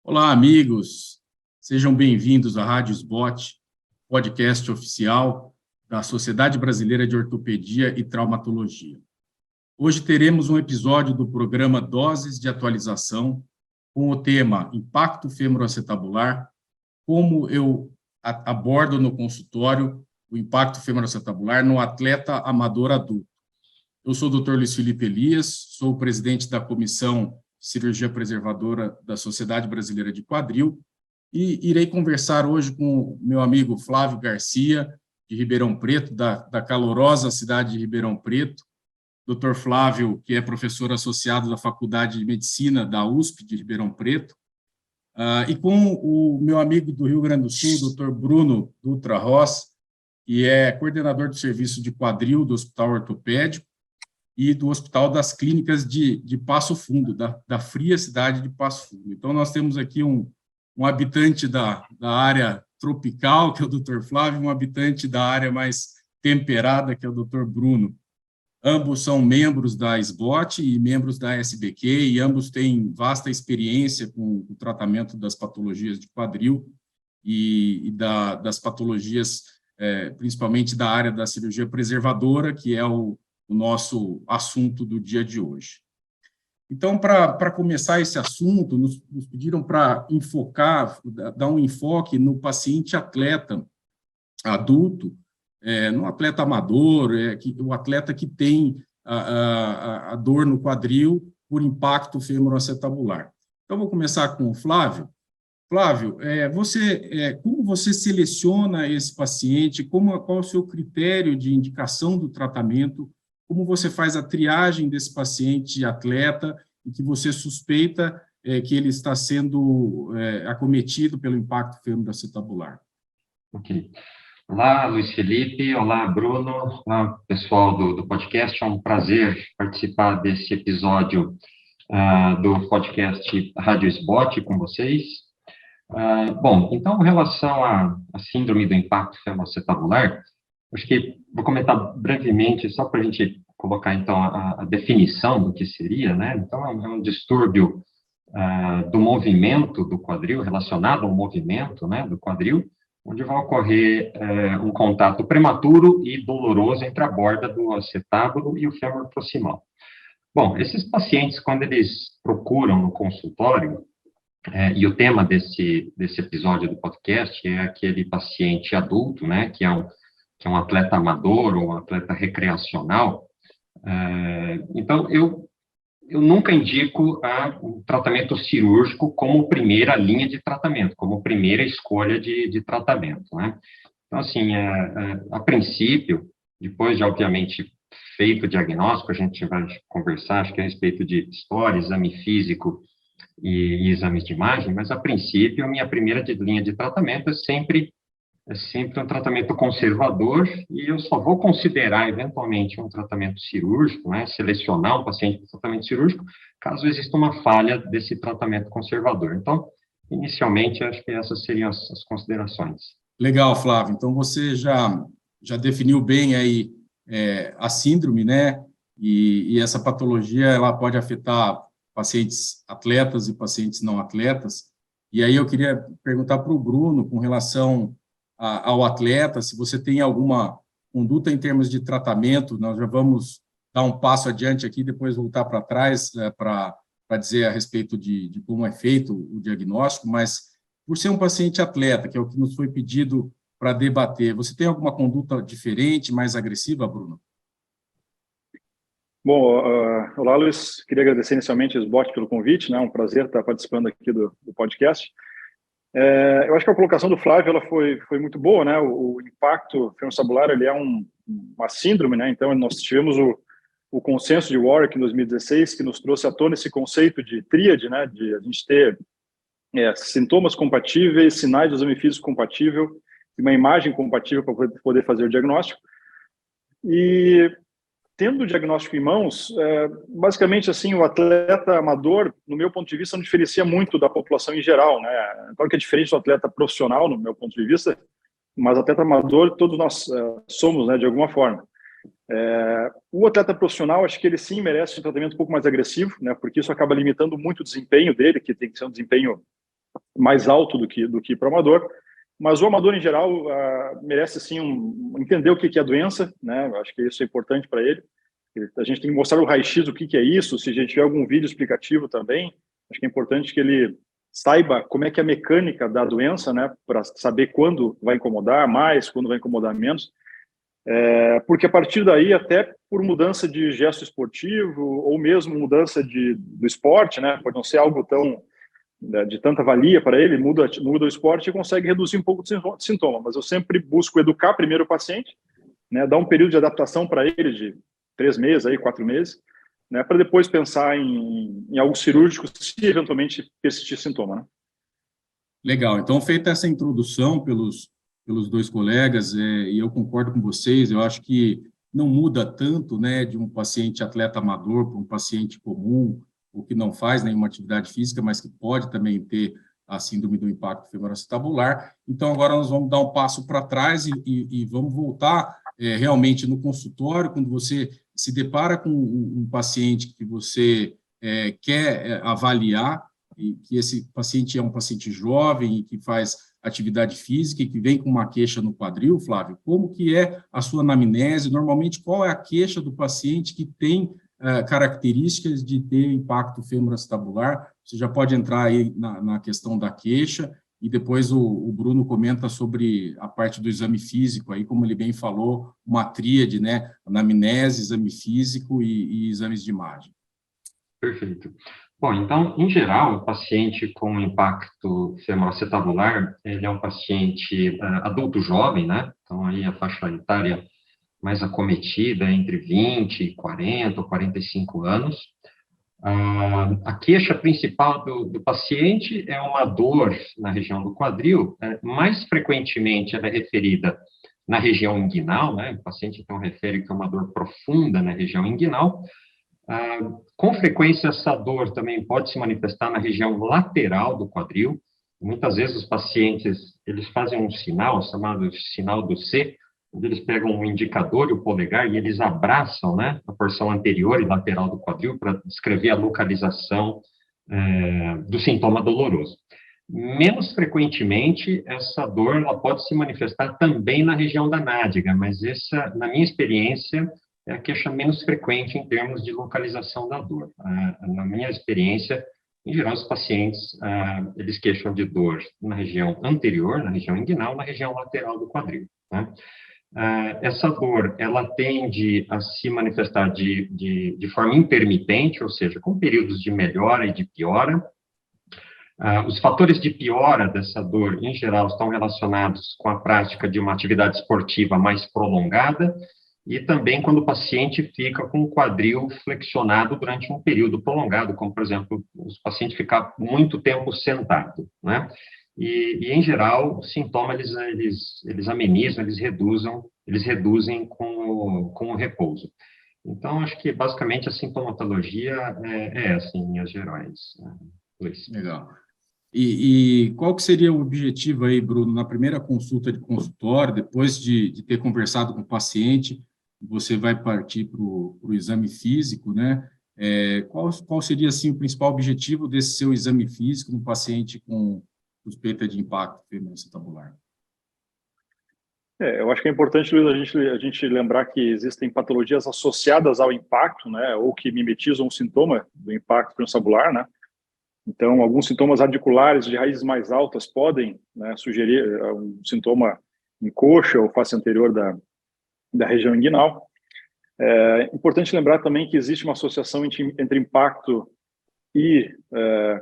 Olá, amigos. Sejam bem-vindos à Rádio SBOT, podcast oficial da Sociedade Brasileira de Ortopedia e Traumatologia. Hoje teremos um episódio do programa Doses de Atualização com o tema Impacto Femoroacetabular, como eu abordo no consultório o impacto femoroacetabular no atleta amador adulto. Eu sou o Dr. Luiz Felipe Elias, sou o presidente da Comissão de Cirurgia Preservadora da Sociedade Brasileira de Quadril e irei conversar hoje com o meu amigo Flávio Garcia, de Ribeirão Preto, da calorosa cidade de Ribeirão Preto. Dr. Flávio, que é professor associado da Faculdade de Medicina da USP de Ribeirão Preto, e com o meu amigo do Rio Grande do Sul, Dr. Bruno Dutra Ross, que é coordenador do serviço de quadril do Hospital Ortopédico e do Hospital das Clínicas de Passo Fundo, da fria cidade de Passo Fundo. Então, nós temos aqui um habitante da área tropical, que é o Dr. Flávio, e um habitante da área mais temperada, que é o Dr. Bruno. Ambos são membros da SBOT e membros da SBQ, e ambos têm vasta experiência com o tratamento das patologias de quadril e das patologias, principalmente da área da cirurgia preservadora, que é o nosso assunto do dia de hoje. Então, para começar esse assunto, nos pediram para dar um enfoque no paciente atleta adulto, no atleta amador, o atleta que tem a dor no quadril por impacto femoroacetabular. Então, vou começar com o Flávio. Flávio, como você seleciona esse paciente? Qual é o seu critério de indicação do tratamento? Como você faz a triagem desse paciente atleta e que você suspeita que ele está sendo acometido pelo impacto femoroacetabular? Ok. Olá, Luiz Felipe. Olá, Bruno. Olá, pessoal do podcast. É um prazer participar desse episódio do podcast Rádio SBOT com vocês. Bom, então, em relação à síndrome do impacto femoroacetabular, acho que vou comentar brevemente, só para a gente colocar, então, a definição do que seria, né? Então, é um distúrbio do movimento do quadril, relacionado ao movimento, né, do quadril, onde vai ocorrer um contato prematuro e doloroso entre a borda do acetábulo e o fêmur proximal. Bom, esses pacientes, quando eles procuram no consultório, e o tema desse episódio do podcast é aquele paciente adulto, né, que é um atleta amador ou um atleta recreacional. Então, eu nunca indico um tratamento cirúrgico como primeira linha de tratamento, como primeira escolha de tratamento, né? Então, assim, a princípio, depois de, obviamente, feito o diagnóstico, a gente vai conversar, acho que a respeito de história, exame físico e exames de imagem, mas, a princípio, a minha primeira linha de tratamento é sempre um tratamento conservador, e eu só vou considerar, eventualmente, um tratamento cirúrgico, né, selecionar um paciente para tratamento cirúrgico, caso exista uma falha desse tratamento conservador. Então, inicialmente, acho que essas seriam as considerações. Legal, Flávio. Então, você já definiu bem aí a síndrome, né, e essa patologia, ela pode afetar pacientes atletas e pacientes não atletas. E aí eu queria perguntar para o Bruno, com relação ao atleta, se você tem alguma conduta em termos de tratamento. Nós já vamos dar um passo adiante aqui, depois voltar para trás para dizer a respeito de como é feito o diagnóstico, mas por ser um paciente atleta, que é o que nos foi pedido para debater, você tem alguma conduta diferente, mais agressiva, Bruno? Bom, olá, Luiz. Queria agradecer inicialmente ao SBOT pelo convite, né? É um prazer estar participando aqui do podcast. Eu acho que a colocação do Flávio ela foi muito boa, né? O impacto femorocebular, ele é uma síndrome, né? Então, nós tivemos o consenso de Warwick em 2016, que nos trouxe à tona esse conceito de tríade, né? De a gente ter sintomas compatíveis, sinais do exame físico compatível e uma imagem compatível para poder fazer o diagnóstico. E tendo o diagnóstico em mãos, basicamente, assim, o atleta amador, no meu ponto de vista, não diferencia muito da população em geral, né? Claro que é diferente do atleta profissional, no meu ponto de vista, mas atleta amador, todos nós somos, né, de alguma forma. O atleta profissional, acho que ele sim merece um tratamento um pouco mais agressivo, né? Porque isso acaba limitando muito o desempenho dele, que tem que ser um desempenho mais alto do que para o amador, mas o amador, em geral, merece, sim, entender o que é a doença, né? Acho que isso é importante para ele. A gente tem que mostrar o raio-x, o que é isso, se a gente tiver algum vídeo explicativo também, acho que é importante que ele saiba como é que é a mecânica da doença, né? Para saber quando vai incomodar mais, quando vai incomodar menos. Porque a partir daí, até por mudança de gesto esportivo ou mesmo mudança do esporte, né? Pode não ser algo de tanta valia para ele, muda o esporte e consegue reduzir um pouco de sintoma. Mas eu sempre busco educar primeiro o paciente, né? Dar um período de adaptação para ele de 3 meses, 4 meses, né? Para depois pensar em algo cirúrgico se eventualmente persistir sintoma, né? Legal. Então, feita essa introdução pelos dois colegas, e eu concordo com vocês, eu acho que não muda tanto, né, de um paciente atleta amador para um paciente comum, ou que não faz nenhuma atividade física, mas que pode também ter a síndrome do impacto femoroacetabular. Então, agora nós vamos dar um passo para trás e vamos voltar realmente no consultório, quando você se depara com um paciente que você quer avaliar, e que esse paciente é um paciente jovem e que faz atividade física e que vem com uma queixa no quadril, Flávio, como que é a sua anamnese? Normalmente, qual é a queixa do paciente que tem características de ter impacto femoroacetabular? Você já pode entrar aí na questão da queixa e depois o Bruno comenta sobre a parte do exame físico, aí como ele bem falou, uma tríade, né? Anamnese, exame físico e exames de imagem. Perfeito. Bom, então, em geral, o paciente com impacto femoroacetabular, ele é um paciente adulto jovem, né? Então, aí a faixa etária mais acometida é entre 20, 40 ou 45 anos. A queixa principal do paciente é uma dor na região do quadril, mais frequentemente ela é referida na região inguinal, né? O paciente, então, refere que é uma dor profunda na região inguinal. Com frequência, essa dor também pode se manifestar na região lateral do quadril. Muitas vezes os pacientes, eles fazem um sinal chamado sinal do C, onde eles pegam um indicador e o polegar e eles abraçam, né, a porção anterior e lateral do quadril para descrever a localização do sintoma doloroso. Menos frequentemente, essa dor ela pode se manifestar também na região da nádega, mas essa, na minha experiência, é a queixa menos frequente em termos de localização da dor. Na minha experiência, em geral, os pacientes, eles queixam de dor na região anterior, na região inguinal, na região lateral do quadril, né? Essa dor, ela tende a se manifestar de forma intermitente, ou seja, com períodos de melhora e de piora. Os fatores de piora dessa dor, em geral, estão relacionados com a prática de uma atividade esportiva mais prolongada, e também quando o paciente fica com o quadril flexionado durante um período prolongado, como, por exemplo, os pacientes ficar muito tempo sentado, né? E em geral, os sintomas, eles amenizam, eles reduzem com o repouso. Então, acho que, basicamente, a sintomatologia é essa, em linhas gerais. Luiz. Legal. E qual que seria o objetivo aí, Bruno, na primeira consulta de consultório, depois de ter conversado com o paciente, você vai partir para o exame físico, né? Qual seria, assim, o principal objetivo desse seu exame físico no paciente com suspeita de impacto femoroacetabular? Eu acho que é importante, Luiz, a gente lembrar que existem patologias associadas ao impacto, né? Ou que mimetizam o sintoma do impacto femoroacetabullar, né? Então, alguns sintomas radiculares de raízes mais altas podem, né, sugerir um sintoma em coxa ou face anterior da região inguinal. É importante lembrar também que existe uma associação entre impacto e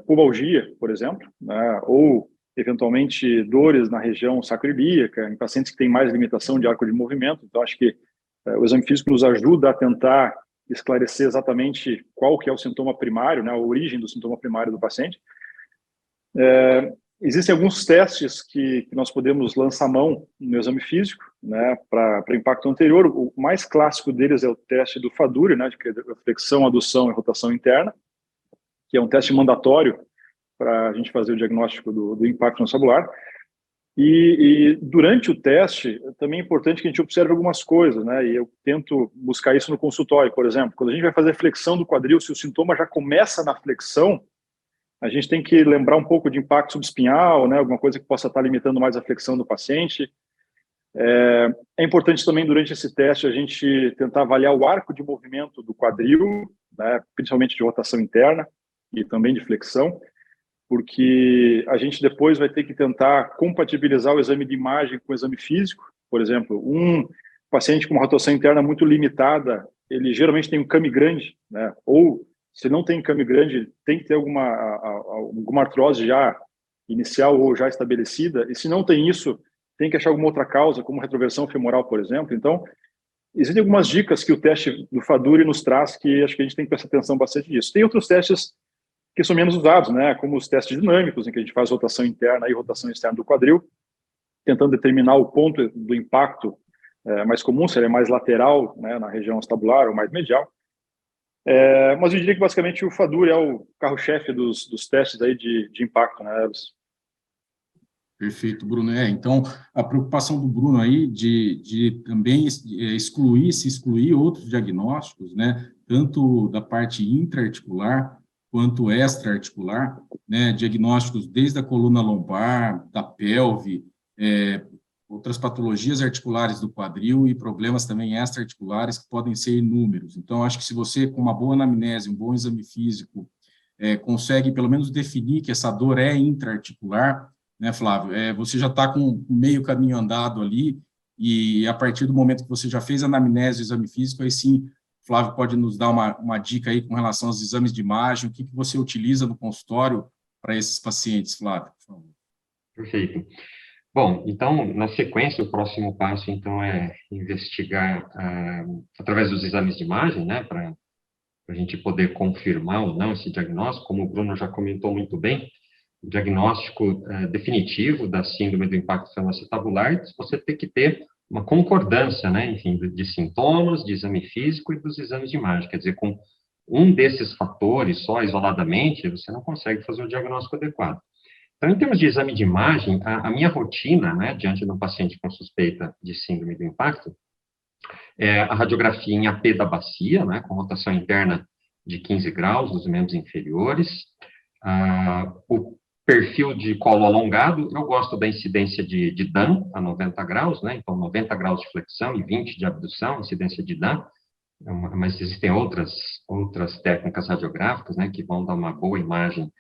pubalgia, por exemplo, né, ou, eventualmente, dores na região sacroiliaca, em pacientes que têm mais limitação de arco de movimento. Então, acho que o exame físico nos ajuda a tentar esclarecer exatamente qual que é o sintoma primário, né, a origem do sintoma primário do paciente. Existem alguns testes que nós podemos lançar mão no exame físico, né, para impacto anterior. O mais clássico deles é o teste do FADURI, né, de flexão, adução e rotação interna, que é um teste mandatório para a gente fazer o diagnóstico do impacto nocelular. E durante o teste, também é importante que a gente observe algumas coisas, né? E eu tento buscar isso no consultório, por exemplo. Quando a gente vai fazer flexão do quadril, se o sintoma já começa na flexão, a gente tem que lembrar um pouco de impacto subespinhal, né, alguma coisa que possa estar limitando mais a flexão do paciente. É importante também, durante esse teste, a gente tentar avaliar o arco de movimento do quadril, né, principalmente de rotação interna e também de flexão, porque a gente depois vai ter que tentar compatibilizar o exame de imagem com o exame físico. Por exemplo, um paciente com uma rotação interna muito limitada, ele geralmente tem um CAMI grande, né? Ou, se não tem CAMI grande, tem que ter alguma artrose já inicial ou já estabelecida, e se não tem isso, tem que achar alguma outra causa, como retroversão femoral, por exemplo. Então, existem algumas dicas que o teste do Faduri nos traz, que acho que a gente tem que prestar atenção bastante nisso. Tem outros testes que são menos usados, né, como os testes dinâmicos, em que a gente faz rotação interna e rotação externa do quadril, tentando determinar o ponto do impacto mais comum, se ele é mais lateral, né, na região acetabular ou mais medial. Mas eu diria que basicamente o Faduri é o carro-chefe dos testes aí de impacto, né, Elvis? Perfeito, Bruno. Então, a preocupação do Bruno aí de também excluir outros diagnósticos, né, tanto da parte intra-articular quanto extra-articular, né, diagnósticos desde a coluna lombar, da pelve, outras patologias articulares do quadril e problemas também extra-articulares que podem ser inúmeros. Então, acho que se você, com uma boa anamnese, um bom exame físico, consegue pelo menos definir que essa dor é intra-articular, né, Flávio? Você já está com meio caminho andado ali, e a partir do momento que você já fez a anamnese e o exame físico, aí sim, Flávio pode nos dar uma dica aí com relação aos exames de imagem, o que você utiliza no consultório para esses pacientes, Flávio, por favor. Perfeito. Bom, então, na sequência, o próximo passo, então, é investigar através dos exames de imagem, né, para a gente poder confirmar ou não esse diagnóstico. Como o Bruno já comentou muito bem, o diagnóstico definitivo da síndrome do impacto femoroacetabular, você tem que ter uma concordância, né, enfim, de sintomas, de exame físico e dos exames de imagem. Quer dizer, com um desses fatores só isoladamente, você não consegue fazer o diagnóstico adequado. Então, em termos de exame de imagem, a minha rotina, né, diante de um paciente com suspeita de síndrome do impacto, é a radiografia em AP da bacia, né, com rotação interna de 15 graus nos membros inferiores, o perfil de colo alongado, eu gosto da incidência de DAN a 90 graus, né, então 90 graus de flexão e 20 de abdução, incidência de DAN, mas existem outras técnicas radiográficas, né, que vão dar uma boa imagem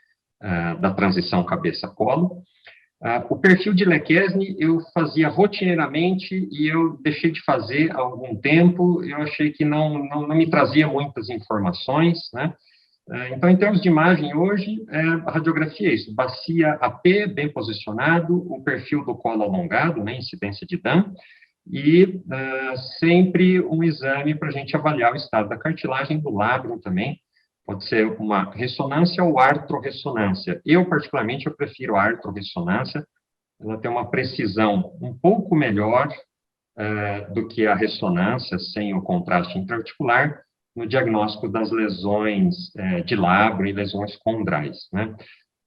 da transição cabeça-colo. O perfil de Lequesne eu fazia rotineiramente e eu deixei de fazer há algum tempo, eu achei que não me trazia muitas informações, né? Então, em termos de imagem, hoje, a radiografia é isso, bacia AP, bem posicionado, o perfil do colo alongado, né, incidência de DAN, e sempre um exame para a gente avaliar o estado da cartilagem do lábio também, pode ser uma ressonância ou artrorressonância. Eu, particularmente, eu prefiro a artrorressonância, ela tem uma precisão um pouco melhor do que a ressonância, sem o contraste intraarticular, no diagnóstico das lesões de lábio e lesões condrais, né?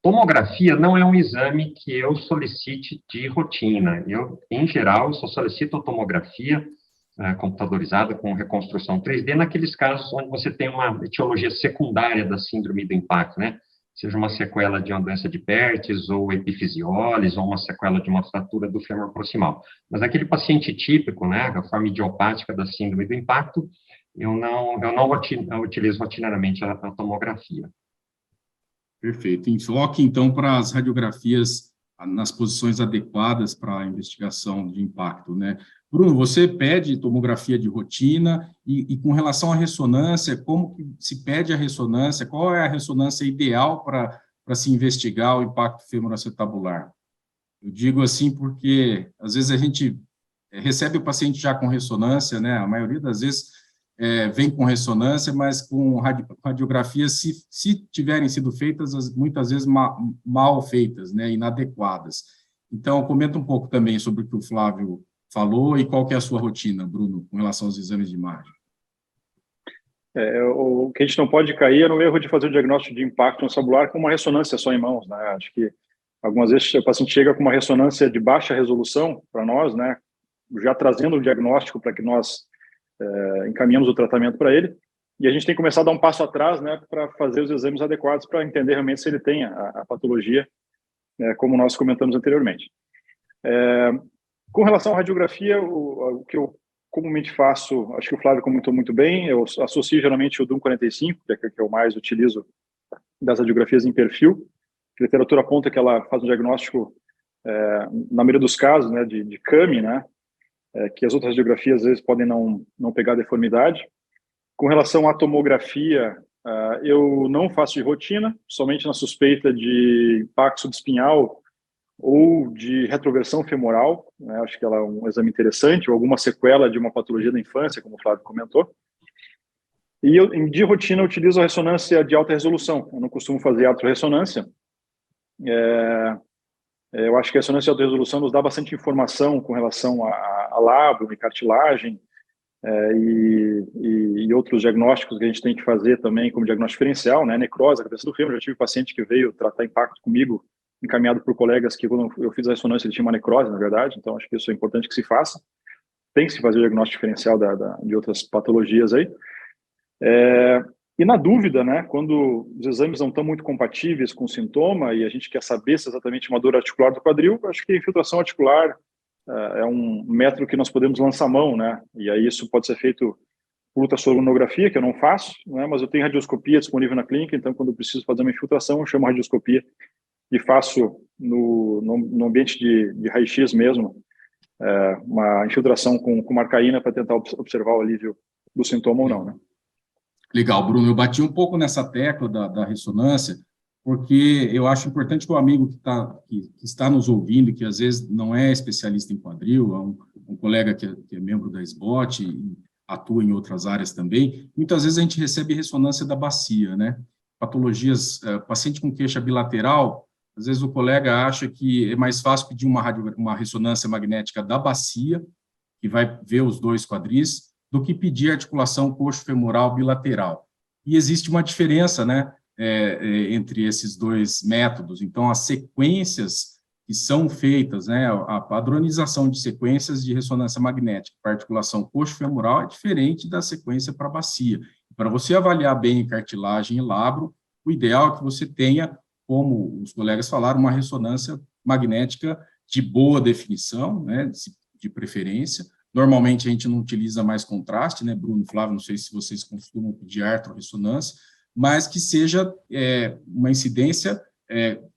Tomografia não é um exame que eu solicite de rotina. Eu, em geral, só solicito a tomografia computadorizada com reconstrução 3D naqueles casos onde você tem uma etiologia secundária da síndrome do impacto, né? Seja uma sequela de uma doença de Perthes, ou epifisiólise, ou uma sequela de uma fratura do fêmur proximal. Mas aquele paciente típico, né, a forma idiopática da síndrome do impacto, eu não utilizo rotineiramente a tomografia. Perfeito. Enfoque, então, para as radiografias nas posições adequadas para a investigação de impacto, né? Bruno, você pede tomografia de rotina e com relação à ressonância, como que se pede a ressonância? Qual é a ressonância ideal para se investigar o impacto femoroacetabular? Eu digo assim porque, às vezes, a gente recebe o paciente já com ressonância, né? A maioria das vezes vem com ressonância, mas com radiografias, se tiverem sido feitas, muitas vezes mal feitas, né? Inadequadas. Então, comenta um pouco também sobre o que o Flávio falou e qual que é a sua rotina, Bruno, com relação aos exames de imagem. O que a gente não pode cair é no erro de fazer o diagnóstico de impacto celular com uma ressonância só em mãos, né? Acho que algumas vezes o paciente chega com uma ressonância de baixa resolução para nós, né? Já trazendo o diagnóstico para que nós encaminhamos o tratamento para ele. E a gente tem que começar a dar um passo atrás, né, para fazer os exames adequados para entender realmente se ele tem a patologia, como nós comentamos anteriormente. Com relação à radiografia, o que eu comumente faço, acho que o Flávio comentou muito bem, eu associo geralmente o DUM-45, que é que eu mais utilizo das radiografias em perfil. A literatura aponta que ela faz um diagnóstico, na maioria dos casos, né, de CAMI, né, que as outras radiografias às vezes podem não pegar deformidade. Com relação à tomografia, eu não faço de rotina, somente na suspeita de impacto subespinhal ou de retroversão femoral, né? Acho que ela é um exame interessante, ou alguma sequela de uma patologia da infância, como o Flávio comentou. E eu, de rotina, eu utilizo a ressonância de alta resolução. Eu não costumo fazer autorressonância. Eu acho que a ressonância de alta resolução nos dá bastante informação com relação a lábio e cartilagem, e outros diagnósticos que a gente tem que fazer também como diagnóstico diferencial, né? Necrose, a cabeça do fêmur. Já tive paciente que veio tratar impacto comigo, encaminhado por colegas que, quando eu fiz a ressonância, ele tinha uma necrose, na verdade. Então, acho que isso é importante que se faça. Tem que se fazer o diagnóstico diferencial de outras patologias aí. E na dúvida, né, quando os exames não estão muito compatíveis com o sintoma e a gente quer saber se é exatamente uma dor articular do quadril, acho que a infiltração articular é um método que nós podemos lançar mão, né? E aí isso pode ser feito por ultrassonografia, que eu não faço, né? Mas eu tenho radioscopia disponível na clínica, então quando eu preciso fazer uma infiltração, eu chamo a radioscopia e faço no ambiente de raio-x mesmo, uma infiltração com marcaína para tentar observar o alívio do sintoma ou não, né? Legal, Bruno. Eu bati um pouco nessa tecla da ressonância, porque eu acho importante que o amigo que está nos ouvindo, que às vezes não é especialista em quadril, é um colega que é membro da SBOT e atua em outras áreas também, muitas vezes a gente recebe ressonância da bacia, né? Patologias, paciente com queixa bilateral, às vezes o colega acha que é mais fácil pedir uma ressonância magnética da bacia, que vai ver os dois quadris, do que pedir articulação coxo-femoral bilateral. E existe uma diferença, né, entre esses dois métodos. Então, as sequências que são feitas, né, a padronização de sequências de ressonância magnética para articulação coxo-femoral é diferente da sequência para bacia. Para você avaliar bem cartilagem e labro, o ideal é que você tenha, como os colegas falaram, uma ressonância magnética de boa definição, né, de preferência. Normalmente, a gente não utiliza mais contraste, né, Bruno, Flávio, não sei se vocês costumam pedir artrorressonância, mas que seja uma incidência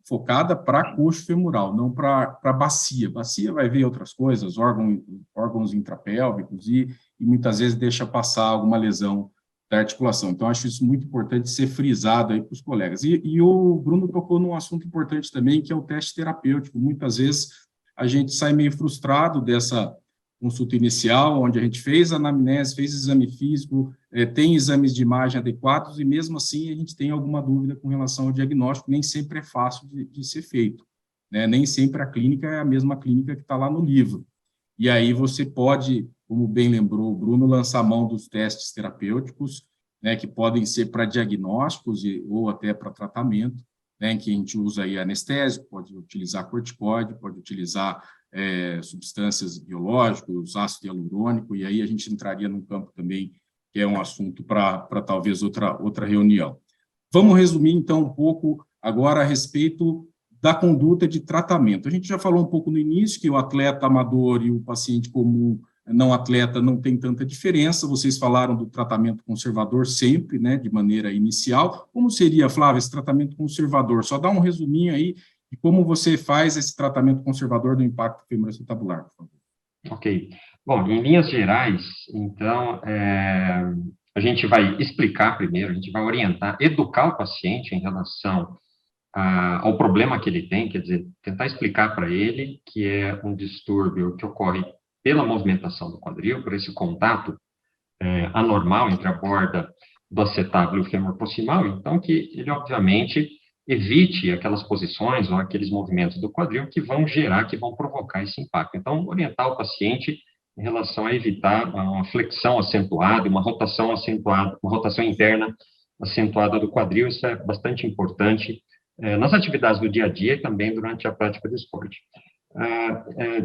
focada para coxo femoral, não para bacia. Bacia vai ver outras coisas, órgãos intrapélvicos, e muitas vezes deixa passar alguma lesão da articulação. Então, acho isso muito importante ser frisado aí para os colegas. E o Bruno tocou num assunto importante também, que é o teste terapêutico. Muitas vezes a gente sai meio frustrado dessa consulta inicial, onde a gente fez anamnese, fez exame físico, tem exames de imagem adequados, e mesmo assim a gente tem alguma dúvida com relação ao diagnóstico, nem sempre é fácil de ser feito, né? Nem sempre a clínica é a mesma clínica que está lá no livro. E aí você pode, como bem lembrou o Bruno, lançar mão dos testes terapêuticos, né, que podem ser para diagnósticos ou até para tratamento, né, em que a gente usa aí anestésico, pode utilizar corticoide, pode utilizar substâncias biológicas, ácido hialurônico, e aí a gente entraria num campo também que é um assunto para talvez outra reunião. Vamos resumir, então, um pouco agora a respeito da conduta de tratamento. A gente já falou um pouco no início que o atleta amador e o paciente comum não atleta não tem tanta diferença. Vocês falaram do tratamento conservador sempre, né, de maneira inicial. Como seria, Flávia, esse tratamento conservador? Só dá um resuminho aí de como você faz esse tratamento conservador do impacto femoroacetabular, por favor. Ok. Bom, em linhas gerais, então, a gente vai explicar primeiro, a gente vai orientar, educar o paciente em relação ao problema que ele tem, quer dizer, tentar explicar para ele que é um distúrbio que ocorre pela movimentação do quadril, por esse contato anormal entre a borda do acetábulo e o fêmur proximal, então que ele, obviamente, evite aquelas posições ou aqueles movimentos do quadril que vão provocar esse impacto. Então, orientar o paciente em relação a evitar uma flexão acentuada, uma rotação acentuada, uma rotação interna acentuada do quadril, isso é bastante importante nas atividades do dia a dia e também durante a prática do esporte.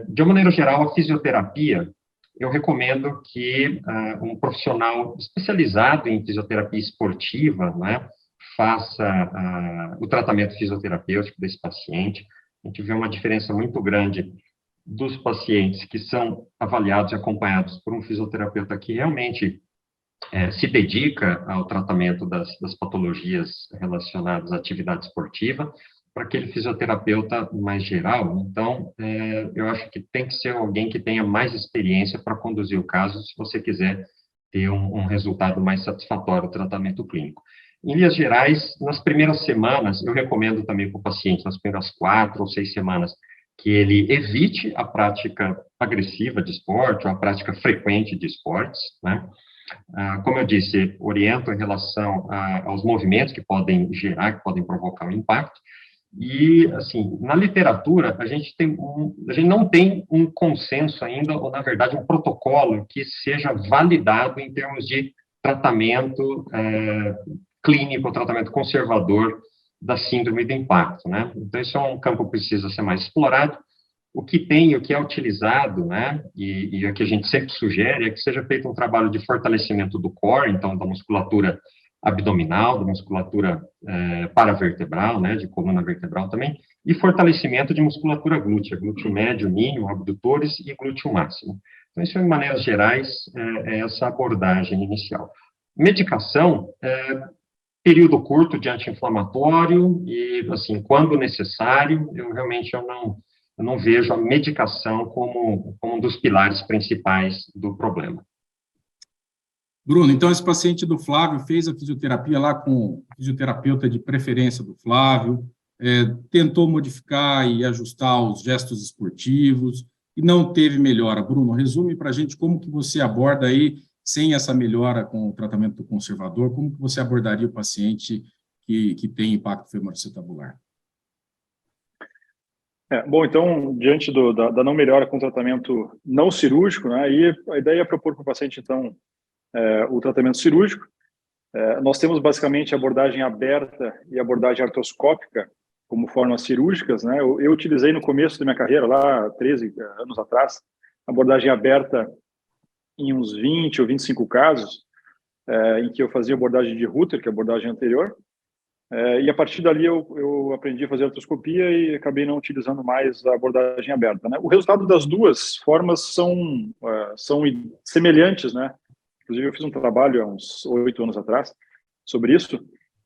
De uma maneira geral, a fisioterapia, eu recomendo que um profissional especializado em fisioterapia esportiva, né, faça o tratamento fisioterapêutico desse paciente. A gente vê uma diferença muito grande dos pacientes que são avaliados e acompanhados por um fisioterapeuta que realmente se dedica ao tratamento das patologias relacionadas à atividade esportiva, para aquele fisioterapeuta mais geral. Então, eu acho que tem que ser alguém que tenha mais experiência para conduzir o caso, se você quiser ter um resultado mais satisfatório do tratamento clínico. Em linhas gerais, nas primeiras semanas, eu recomendo também para o paciente, nas primeiras 4 ou 6 semanas, que ele evite a prática agressiva de esporte, ou a prática frequente de esportes, né? Como eu disse, oriento em relação aos movimentos que podem gerar, que podem provocar um impacto. E, assim, na literatura, a gente não tem um consenso ainda, ou, na verdade, um protocolo que seja validado em termos de tratamento clínico, tratamento conservador da síndrome do impacto, né? Então, isso é um campo que precisa ser mais explorado. O que é utilizado, né, e o que a gente sempre sugere é que seja feito um trabalho de fortalecimento do core, então, da musculatura abdominal, da musculatura paravertebral, né, de coluna vertebral também, e fortalecimento de musculatura glútea, glúteo médio, mínimo, abdutores e glúteo máximo. Então, isso, em maneiras gerais, é essa abordagem inicial. Medicação, período curto de anti-inflamatório e, assim, quando necessário, eu não vejo a medicação como um dos pilares principais do problema. Bruno, então esse paciente do Flávio fez a fisioterapia lá com o fisioterapeuta de preferência do Flávio, tentou modificar e ajustar os gestos esportivos e não teve melhora. Bruno, resume para a gente como que você aborda aí, sem essa melhora com o tratamento conservador, como que você abordaria o paciente que tem impacto femoroacetabular? Bom, então, diante da não melhora com o tratamento não cirúrgico, né, aí a ideia é propor para o paciente, então, o tratamento cirúrgico. Nós temos, basicamente, abordagem aberta e abordagem artroscópica como formas cirúrgicas, né? Eu utilizei no começo da minha carreira, lá 13 anos atrás, abordagem aberta em uns 20 ou 25 casos, em que eu fazia abordagem de Rutter, que é a abordagem anterior, e a partir dali eu aprendi a fazer artroscopia e acabei não utilizando mais a abordagem aberta, né? O resultado das duas formas são semelhantes, né? Inclusive eu fiz um trabalho há uns 8 anos atrás sobre isso,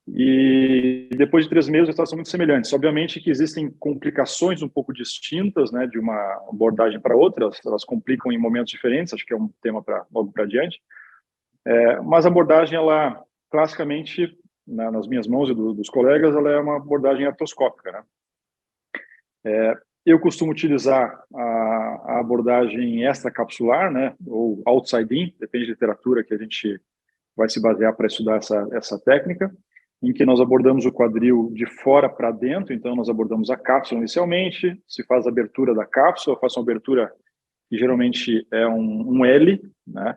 e depois de 3 meses os resultados são muito semelhantes. Obviamente que existem complicações um pouco distintas, né, de uma abordagem para outra, elas complicam em momentos diferentes, acho que é um tema para logo para adiante, mas a abordagem, ela, classicamente, nas minhas mãos e dos colegas, ela é uma abordagem artroscópica, né? Eu costumo utilizar a abordagem extracapsular, né, ou outside-in, depende da literatura que a gente vai se basear para estudar essa técnica, em que nós abordamos o quadril de fora para dentro. Então nós abordamos a cápsula inicialmente, se faz a abertura da cápsula, faz uma abertura que geralmente é um L, né,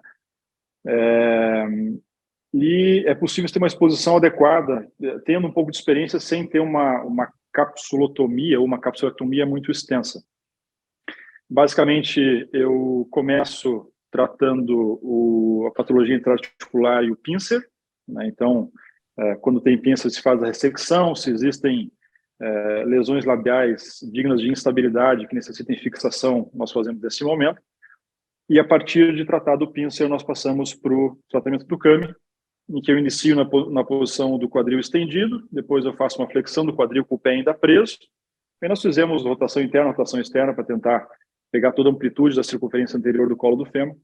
e é possível ter uma exposição adequada, tendo um pouco de experiência, sem ter uma capsulotomia ou uma capsulotomia muito extensa. Basicamente, eu começo tratando a patologia intraarticular e o pincer, né? Então, quando tem pincer, se faz a ressecção. Se existem lesões labiais dignas de instabilidade que necessitem fixação, nós fazemos nesse momento. E a partir de tratar do pincer, nós passamos para o tratamento do CAMI, em que eu inicio na posição do quadril estendido, depois eu faço uma flexão do quadril com o pé ainda preso, e nós fizemos rotação interna, rotação externa, para tentar pegar toda a amplitude da circunferência anterior do colo do fêmur,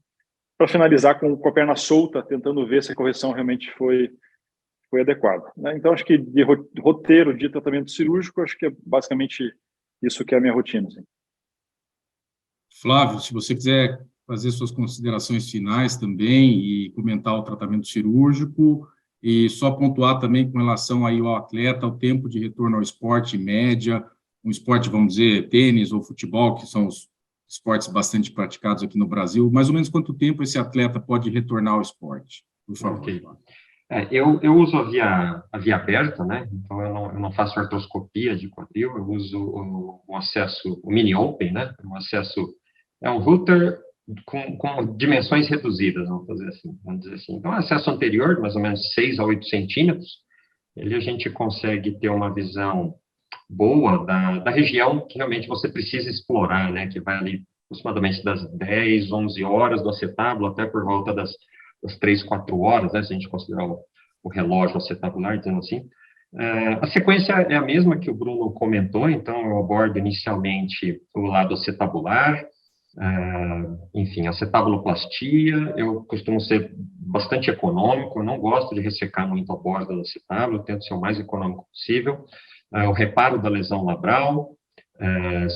para finalizar com a perna solta, tentando ver se a correção realmente foi adequada, né? Então, acho que de roteiro de tratamento cirúrgico, acho que é basicamente isso que é a minha rotina. Assim. Flávio, se você quiser fazer suas considerações finais também e comentar o tratamento cirúrgico, e só pontuar também com relação aí ao atleta, o tempo de retorno ao esporte média, um esporte, vamos dizer, tênis ou futebol, que são os esportes bastante praticados aqui no Brasil, mais ou menos quanto tempo esse atleta pode retornar ao esporte? Por favor. Okay. Eu uso a via aberta, né? Então eu não faço artroscopia de quadril, eu uso o acesso, o mini open, né? Um acesso, um Rutter com dimensões reduzidas, vamos dizer assim. Então, acesso anterior, mais ou menos 6 a 8 centímetros, a gente consegue ter uma visão boa da região que realmente você precisa explorar, né, que vai ali aproximadamente das 10, 11 horas do acetábulo até por volta das 3, 4 horas, né, se a gente considerar o relógio acetabular, dizendo assim. A sequência é a mesma que o Bruno comentou, então eu abordo inicialmente o lado acetabular, enfim, acetabuloplastia. Eu costumo ser bastante econômico, eu não gosto de ressecar muito a borda do acetábulo, eu tento ser o mais econômico possível. O reparo da lesão labral,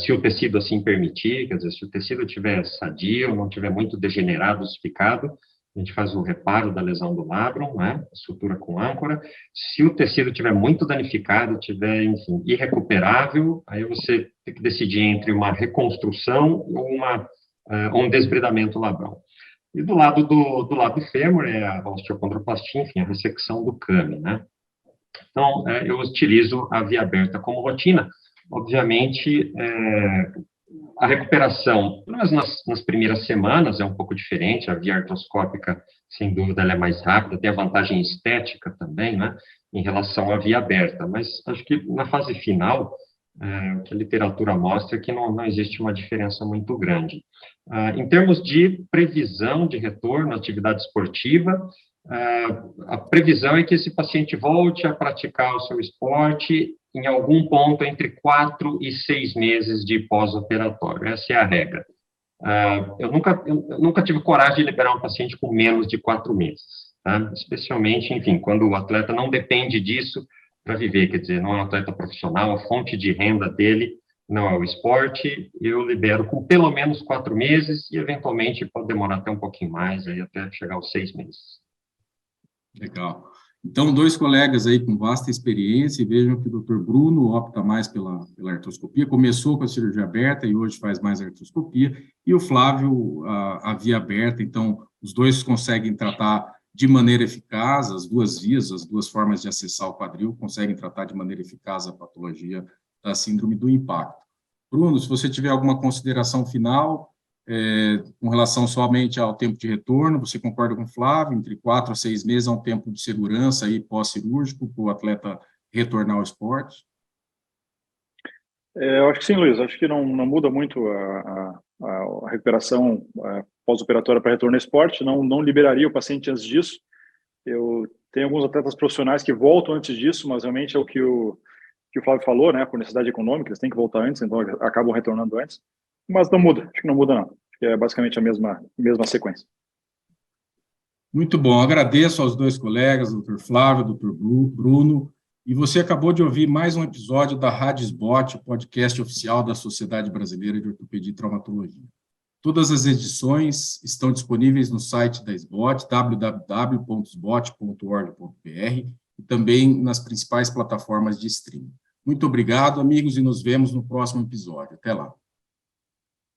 se o tecido assim permitir, quer dizer, se o tecido estiver sadio, não estiver muito degenerado, ossificado, a gente faz o reparo da lesão do labrum, né, sutura com âncora. Se o tecido estiver muito danificado, estiver, enfim, irrecuperável, aí você tem que decidir entre uma reconstrução ou um desbridamento labral. E do lado do lado fêmur é a osteocondroplastia, enfim, a ressecção do came, né. Então, eu utilizo a via aberta como rotina. Obviamente, a recuperação, pelo menos nas primeiras semanas, é um pouco diferente. A via artroscópica, sem dúvida, ela é mais rápida, tem a vantagem estética também, né, em relação à via aberta. Mas acho que na fase final, o que a literatura mostra é que não existe uma diferença muito grande. Em termos de previsão de retorno à atividade esportiva, a previsão é que esse paciente volte a praticar o seu esporte em algum ponto entre 4 e 6 meses de pós-operatório. Essa é a regra. Eu nunca tive coragem de liberar um paciente com menos de 4 meses, tá? Especialmente, enfim, quando o atleta não depende disso para viver, quer dizer, não é um atleta profissional, a fonte de renda dele não é o esporte. Eu libero com pelo menos 4 meses e, eventualmente, pode demorar até um pouquinho mais, aí até chegar aos 6 meses. Legal. Então, 2 colegas aí com vasta experiência, e vejam que o Dr. Bruno opta mais pela artroscopia, começou com a cirurgia aberta e hoje faz mais artroscopia, e o Flávio, a via aberta. Então, os dois conseguem tratar de maneira eficaz, as duas vias, as duas formas de acessar o quadril, conseguem tratar de maneira eficaz a patologia da síndrome do impacto. Bruno, se você tiver alguma consideração final, com relação somente ao tempo de retorno, você concorda com o Flávio? Entre 4 a 6 meses é um tempo de segurança aí pós-cirúrgico para o atleta retornar ao esporte? Eu acho que sim, Luiz. Acho que não muda muito a recuperação pós-operatória para retorno ao esporte. Não liberaria o paciente antes disso. Eu tenho alguns atletas profissionais que voltam antes disso, mas realmente é o que o Flávio falou, né? Por necessidade econômica, eles têm que voltar antes, então acabam retornando antes. Mas não muda. Acho que não muda, não. Acho que é basicamente a mesma sequência. Muito bom. Agradeço aos 2 colegas, Dr. Flávio, Dr. Bruno. E você acabou de ouvir mais um episódio da Rádio SBOT, o podcast oficial da Sociedade Brasileira de Ortopedia e Traumatologia. Todas as edições estão disponíveis no site da SBOT, www.sbot.org.br, e também nas principais plataformas de streaming. Muito obrigado, amigos, e nos vemos no próximo episódio. Até lá.